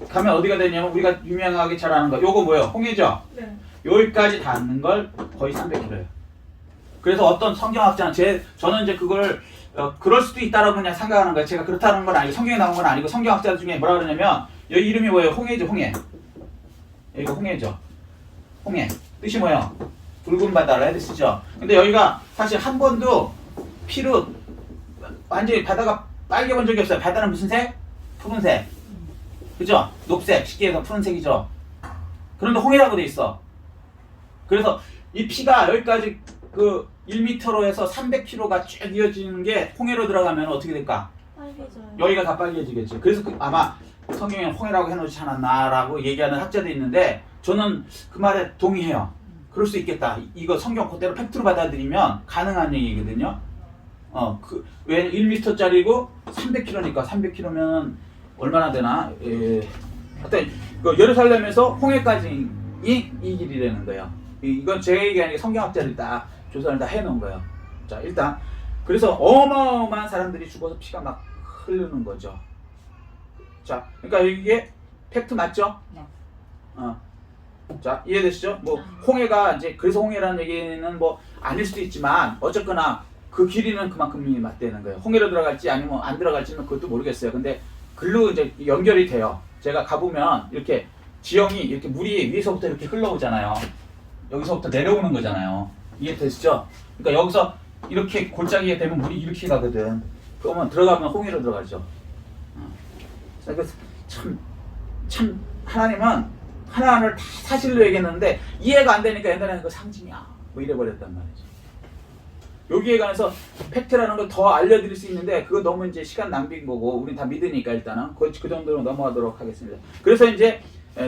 가면 어디가 되냐면 우리가 유명하게 잘 아는 거. 요거 뭐예요? 홍해죠. 네. 여기까지 닿는 걸 거의 300km예요. 그래서 어떤 성경학자는 저는 이제 그걸 그럴 수도 있다라고 그냥 생각하는 거예요. 제가 그렇다는 건 아니고 성경에 나온 건 아니고 성경학자 중에 뭐라 그러냐면 여기 이름이 뭐예요? 홍해죠, 홍해. 여기가 홍해죠. 홍해. 뜻이 뭐예요? 붉은 바다를 해도 쓰죠. 근데 여기가 사실 한 번도 피로 완전히 바다가 빨개 본 적이 없어요. 바다는 무슨 색? 푸른색. 그죠? 녹색. 쉽게 해서 푸른색이죠. 그런데 홍해라고 돼 있어. 그래서 이 피가 여기까지 그 1m로 해서 300km가 쭉 이어지는 게 홍해로 들어가면 어떻게 될까? 빨개져요. 여기가 다 빨개지겠지. 그래서 아마 성경에 홍해라고 해놓지 않았나라고 얘기하는 학자도 있는데 저는 그 말에 동의해요. 그럴 수 있겠다. 이거 성경 그대로 팩트로 받아들이면 가능한 얘기거든요. 왜 1m짜리고 300km니까 300km면 얼마나 되나? 하여튼 예루살렘에서 홍해까지 이 길이라는 거예요. 이건 제 얘기 아니고 성경학자들이 다 조사를 다 해놓은 거예요. 자, 일단 그래서 어마어마한 사람들이 죽어서 피가 막 흐르는 거죠. 자, 그러니까 이게 팩트 맞죠? 자, 이해되시죠? 뭐 홍해가 이제 그래서 홍해라는 얘기는 뭐 아닐 수도 있지만 어쨌거나 그 길이는 그만큼이 맞대는 거예요. 홍해로 들어갈지 아니면 안 들어갈지는 그것도 모르겠어요. 근데 글로 이제 연결이 돼요. 제가 가보면 이렇게 지형이 이렇게 물이 위에서부터 이렇게 흘러오잖아요. 여기서부터 내려오는 거잖아요. 이해되시죠? 그러니까 여기서 이렇게 골짜기가 되면 물이 이렇게 가거든. 그러면 들어가면 홍해로 들어가죠. 그래서 참 하나님은 하나를 다 사실로 얘기했는데 이해가 안 되니까 옛날에는 그 상징이야 뭐 이래버렸단 말이죠. 여기에 관해서 팩트라는 걸 더 알려드릴 수 있는데 그거 너무 이제 시간 낭비인 거고 우린 다 믿으니까 일단은 그 정도로 넘어가도록 하겠습니다. 그래서 이제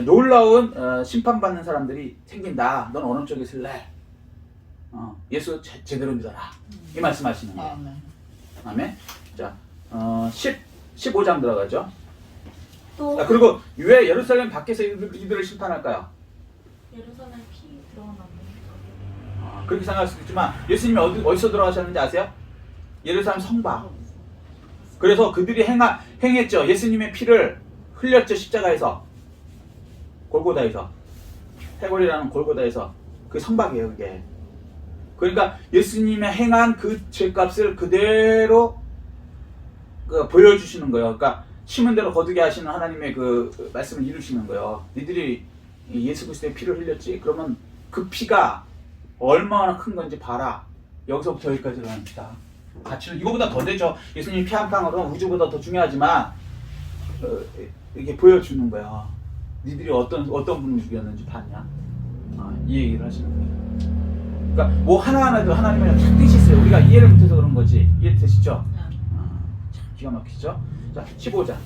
놀라운 심판받는 사람들이 생긴다. 넌 어느 쪽에 쓸래? 예수 제대로 믿어라. 이 말씀하시는 거예요. 아멘. 자, 15장 들어가죠. 또 그리고 왜 예루살렘 밖에서 이들을 심판할까요? 예루살렘 피 드러났네. 그렇게 생각할 수도 있지만 예수님이 어디서 돌아가셨는지 아세요? 예루살렘 성곽. 그래서 그들이 행했죠. 예수님의 피를 흘렸죠. 십자가에서. 골고다에서. 해골이라는 골고다에서. 그 성곽이에요. 그게. 그러니까 예수님의 행한 그 죄값을 그대로 보여주시는 거예요. 그러니까 심은 대로 거두게 하시는 하나님의 그 말씀을 이루시는 거예요. 니들이 예수 그리스도의 피를 흘렸지? 그러면 그 피가 얼마나 큰 건지 봐라. 여기서부터 여기까지로 합니다. 가치는 이거보다 더 되죠. 예수님 피 한 방울은 우주보다 더 중요하지만 이렇게 보여주는 거야. 니들이 어떤 분을 죽였는지 봤냐? 이 얘기를 하시는 거예요. 그러니까 뭐 하나하나도 하나님의 다 뜻이 있어요. 우리가 이해를 못해서 그런 거지. 이해되시죠? 참 기가 막히죠? 자, 15장.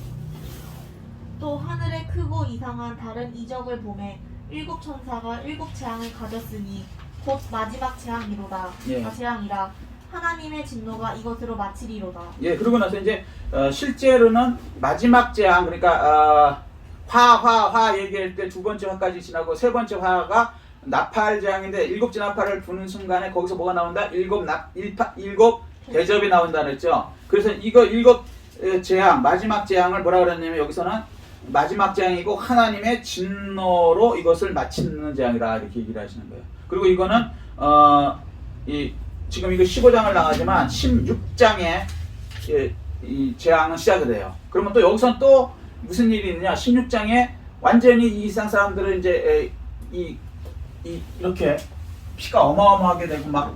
또 하늘에 크고 이상한 다른 이적을 보매 일곱 천사가 일곱 재앙을 가졌으니 곧 마지막 재앙이로다. 예. 재앙이라 하나님의 진노가 이것으로 마치리로다. 예, 그러고 나서 이제 실제로는 마지막 재앙 그러니까 화 얘기할 때 두 번째 화까지 지나고 세 번째 화가 나팔 재앙인데 일곱째 나팔을 부는 순간에 거기서 뭐가 나온다? 일곱 대접이 나온다 그랬죠. 그래서 이거 일곱 재앙 마지막 재앙을 뭐라 그랬냐면 여기서는 마지막 재앙이고 하나님의 진노로 이것을 마치는 재앙이라 이렇게 얘기를 하시는 거예요. 그리고 이거는 지금 이거 15장을 나가지만 16장에 이 재앙은 시작이 돼요. 그러면 또 여기서는 또 무슨 일이 있느냐? 16장에 완전히 이 이상 사람들은 이제 이렇게 피가 어마어마하게 되고 막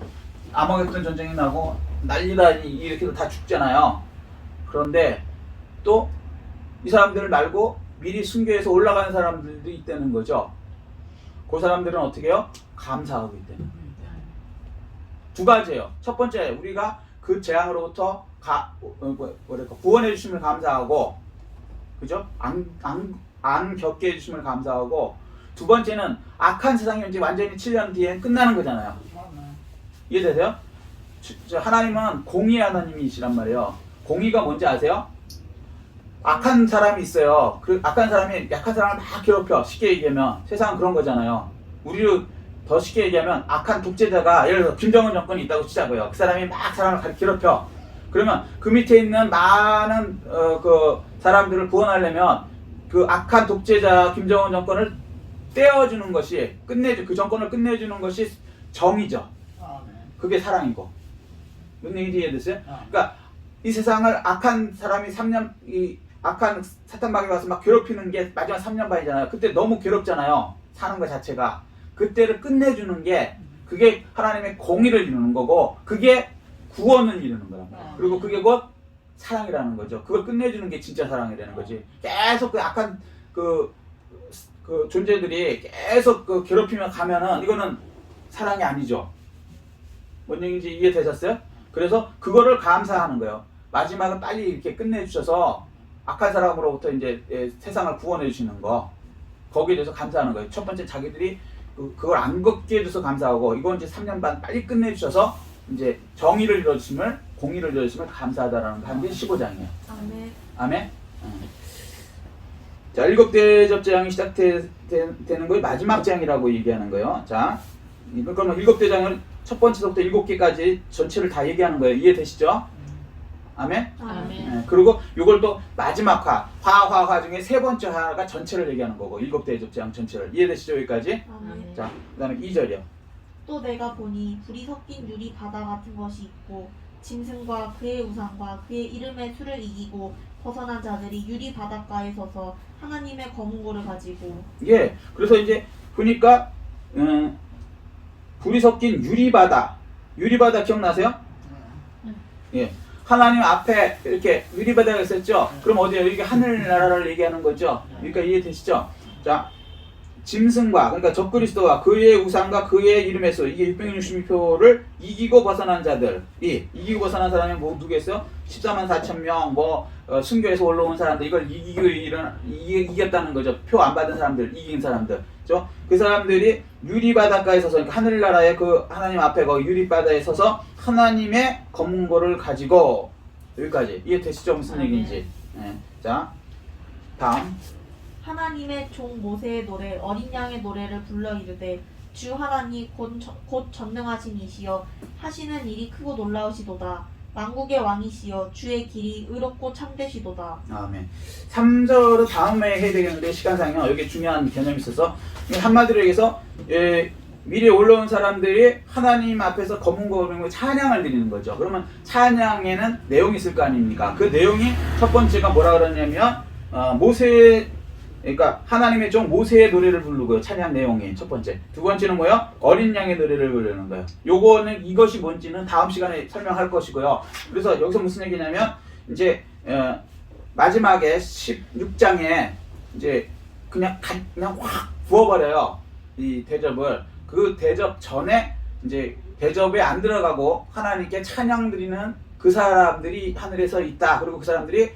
아마겟돈 전쟁이 나고 난리다 이렇게 다 죽잖아요. 그런데 또 이 사람들을 말고 미리 순교해서 올라가는 사람들도 있다는 거죠. 그 사람들은 어떻게 해요? 감사하고 있다는 거예요. 두 가지예요. 첫 번째, 우리가 그 재앙으로부터 구원해 주심을 감사하고, 그죠? 안 겪게 해 주심을 감사하고, 두 번째는 악한 세상이 이제 완전히 7년 뒤에 끝나는 거잖아요. 이해되세요? 하나님은 공의의 하나님이시란 말이에요. 공의가 뭔지 아세요? 악한 사람이 있어요. 그 악한 사람이 약한 사람을 막 괴롭혀. 쉽게 얘기하면 세상은 그런 거잖아요. 우리를 더 쉽게 얘기하면 악한 독재자가 예를 들어 김정은 정권이 있다고 치자고요. 그 사람이 막 사람을 괴롭혀. 그러면 그 밑에 있는 많은 그 사람들을 구원하려면 그 악한 독재자 김정은 정권을 떼어주는 것이 그 정권을 끝내주는 것이 정의죠. 그게 사랑이고. 무슨 얘기인지 이해됐어요? 그러니까 이 세상을 악한 사람이 3년 악한 사탄마귀가 와서 막 괴롭히는 게 마지막 3년 반이잖아요. 그때 너무 괴롭잖아요. 사는 것 자체가. 그때를 끝내주는 게 그게 하나님의 공의를 이루는 거고 그게 구원을 이루는 거란 말이에요. 그리고 그게 곧 사랑이라는 거죠. 그걸 끝내주는 게 진짜 사랑이라는 거지. 계속 그 악한 그 존재들이 계속 그 괴롭히며 가면은 이거는 사랑이 아니죠. 뭔 얘기인지 이해되셨어요? 그래서 그거를 감사하는 거예요. 마지막은 빨리 이렇게 끝내주셔서 악한 사람으로부터 이제 세상을 구원해 주시는 거 거기에 대해서 감사하는 거예요. 첫 번째 자기들이 그걸 안 겪게 해줘서 감사하고 이건 이제 3년 반 빨리 끝내주셔서 이제 정의를 이루어주심을 공의를 이루어주심을 감사하다라는 게 15장이에요. 아멘. 아멘. 자, 일곱 대접 재앙이 시작되는 거의 마지막 재앙이라고 얘기하는 거예요. 자, 그러면 일곱 대장을 첫 번째부터 7개까지 전체를 다 얘기하는 거예요. 이해되시죠? 아멘? 아멘. 예, 그리고 이걸 또 마지막 화 중에 세 번째 화가 전체를 얘기하는 거고 7대접장 전체를. 이해되시죠? 여기까지? 아멘. 자, 그 다음에 2절이요. 또 내가 보니 불이 섞인 유리 바다 같은 것이 있고 짐승과 그의 우상과 그의 이름의 수를 이기고 벗어난 자들이 유리 바닷가에 서서 하나님의 거문고를 가지고. 예, 그래서 이제 보니까 불이 섞인 유리바다 기억나세요? 예, 하나님 앞에 이렇게 유리바다가 있었죠? 그럼 어디에요? 이게 하늘나라를 얘기하는 거죠? 그러니까 이해되시죠? 자, 짐승과, 그러니까 적그리스도와 그의 우상과 그의 이름의 수, 이게 666표를 이기고 벗어난 자들이, 이기고 벗어난 사람이 뭐 누구겠어요? 14만 4천 명, 순교해서 올라온 사람들, 이걸 이겼다는 거죠. 표 안 받은 사람들, 이긴 사람들. 그죠? 그 사람들이 유리바닷가에 서서, 그러니까 하늘나라의 그 하나님 앞에 그 유리바다에 서서 하나님의 검문고를 가지고, 여기까지. 이해되시죠? 무슨 얘기인지. 네. 자, 다음. 하나님의 종 모세의 노래 어린 양의 노래를 불러 이르되 주 하나님 곧 전능하신 이시여 하시는 일이 크고 놀라우시도다. 만국의 왕이시여 주의 길이 의롭고 참되시도다. 아멘. 3절은 다음에 해야 되겠는데 시간상요. 여기 중요한 개념이 있어서 한마디로 얘기해서 미리 올라온 사람들이 하나님 앞에서 검은거로 찬양을 드리는 거죠. 그러면 찬양에는 내용이 있을 거 아닙니까? 그 내용이 첫 번째가 뭐라 그러냐면 그러니까 하나님의 종 모세의 노래를 부르고요. 찬양 내용이 첫 번째. 두 번째는 뭐요? 어린 양의 노래를 부르는 거예요. 요거는 이것이 뭔지는 다음 시간에 설명할 것이고요. 그래서 여기서 무슨 얘기냐면 이제 마지막에 16장에 이제 그냥 확 부어버려요. 이 대접을. 그 대접 전에 이제 대접에 안 들어가고 하나님께 찬양 드리는 그 사람들이 하늘에서 있다. 그리고 그 사람들이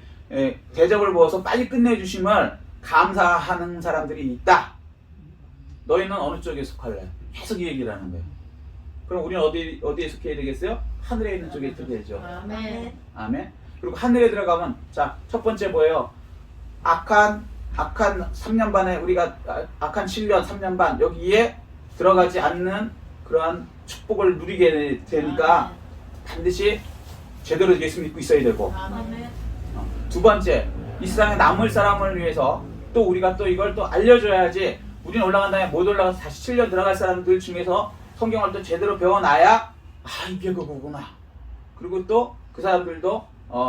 대접을 부어서 빨리 끝내주심을 감사하는 사람들이 있다. 너희는 어느 쪽에 속할래? 계속 이 얘기를 하는 거예요. 그럼 우리는 어디에 속해야 되겠어요? 하늘에 있는 쪽에 들어야죠. 아멘. 아멘. 그리고 하늘에 들어가면 자, 첫 번째 뭐예요? 악한 3년 반에 우리가 악한 7년 3년 반 여기에 들어가지 않는 그러한 축복을 누리게 되니까 반드시 제대로 예수 믿고 있어야 되고. 아멘. 두 번째, 이 세상에 남을 사람을 위해서 또 우리가 또 이걸 또 알려줘야지. 우리는 올라간 다음에 못 올라가서 다시 7년 들어갈 사람들 중에서 성경을 또 제대로 배워놔야 이게 그거구나. 그리고 또 그 사람들도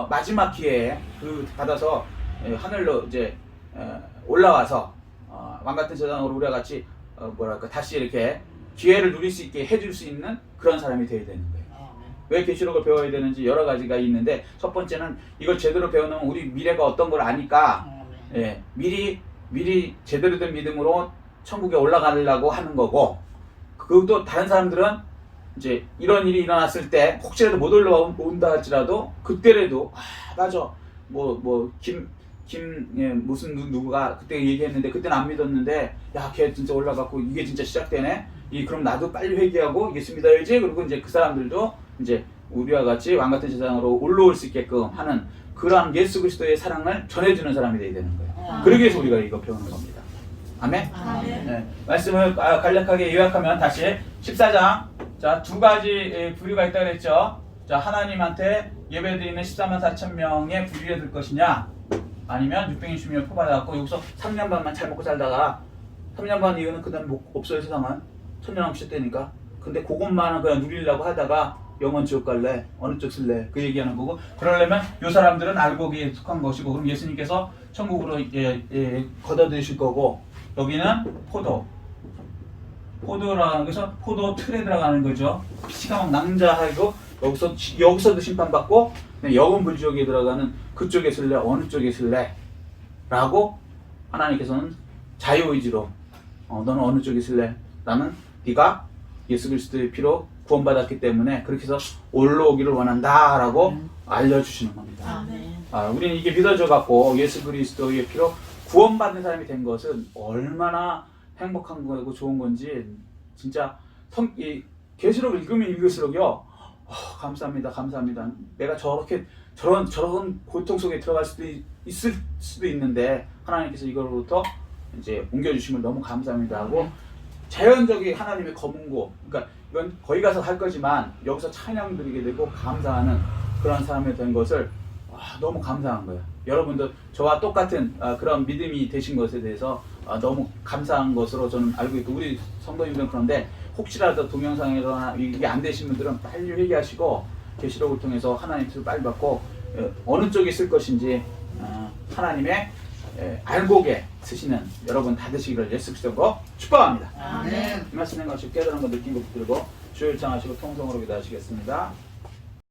마지막 기회에 받아서 하늘로 이제 올라와서 왕 같은 세상으로 우리와 같이 다시 이렇게 기회를 누릴 수 있게 해줄 수 있는 그런 사람이 되어야 되는 거예요. 왜 계시록을 배워야 되는지 여러 가지가 있는데 첫 번째는 이걸 제대로 배워놓으면 우리 미래가 어떤 걸 아니까 미리 제대로 된 믿음으로 천국에 올라가려고 하는 거고, 그것도 다른 사람들은 이제 이런 일이 일어났을 때 혹시라도 못 올라온다 할지라도 그때라도 맞아 무슨 누구가 그때 얘기했는데 그때는 안 믿었는데 야 걔 진짜 올라갔고 이게 진짜 시작되네. 그럼 나도 빨리 회개하고 예수 믿어야지. 그리고 이제 그 사람들도 이제 우리와 같이 왕 같은 세상으로 올라올 수 있게끔 하는 그러한 예수 그리스도의 사랑을 전해주는 사람이 되어야 되는 거예요. 그러기 위해서 우리가 이거 배우는 겁니다. 아멘? 아멘. 네. 말씀을 간략하게 요약하면 다시 14장 자, 두 가지 부류가 있다고 그랬죠. 자, 하나님한테 예배드리는 14만 4천 명의 부류에 들 것이냐, 아니면 660명 표받아갖고 여기서 3년 반만 잘 먹고 살다가 3년 반 이후는 그 다음에 없어요. 세상은 천년왕국 때니까. 근데 그것만은 그냥 누리려고 하다가 영원 지옥 갈래? 어느 쪽 쓸래? 그 얘기하는 거고, 그러려면 이 사람들은 알곡에 속한 것이고, 그럼 예수님께서 천국으로 걷어들이실 거고, 여기는 포도라는 것은 포도 틀에 들어가는 거죠. 피가 막 낭자하고 여기서도 심판받고 영원 불지옥에 들어가는 그쪽에 쓸래? 어느 쪽에 쓸래? 라고 하나님께서는 자유의지로 너는 어느 쪽에 쓸래? 나는 네가 예수 그리스도의 피로 구원받았기 때문에 그렇게 해서 올라오기를 원한다 라고 알려주시는 겁니다. 우리는 이게 믿어져 갖고 예수 그리스도의 피로 구원받는 사람이 된 것은 얼마나 행복한 거고 좋은 건지 진짜 계시록 읽으면 읽을수록요 감사합니다. 내가 저런 고통 속에 들어갈 수도 있을 수도 있는데 하나님께서 이거로부터 이제 옮겨주심을 너무 감사합니다 하고 자연적인 하나님의 검은고, 그러니까 이건 거기 가서 할 거지만 여기서 찬양 드리게 되고 감사하는 그런 사람이 된 것을 너무 감사한 거예요. 여러분도 저와 똑같은 그런 믿음이 되신 것에 대해서 너무 감사한 것으로 저는 알고 있고, 우리 성도님들은 그런데 혹시라도 동영상에서 이게 안 되신 분들은 빨리 회개하시고 계시록을 통해서 하나님 뜻을 빨리 받고 어느 쪽에 쓸 것인지 하나님의 알곡에 쓰시는 여러분 다 되시기를 예수 그리스도로 축복합니다. 아멘. 이 말씀 것이 깨달은 거 느낀 거 붙들고 주여 일창하시고 통성으로 기도하시겠습니다.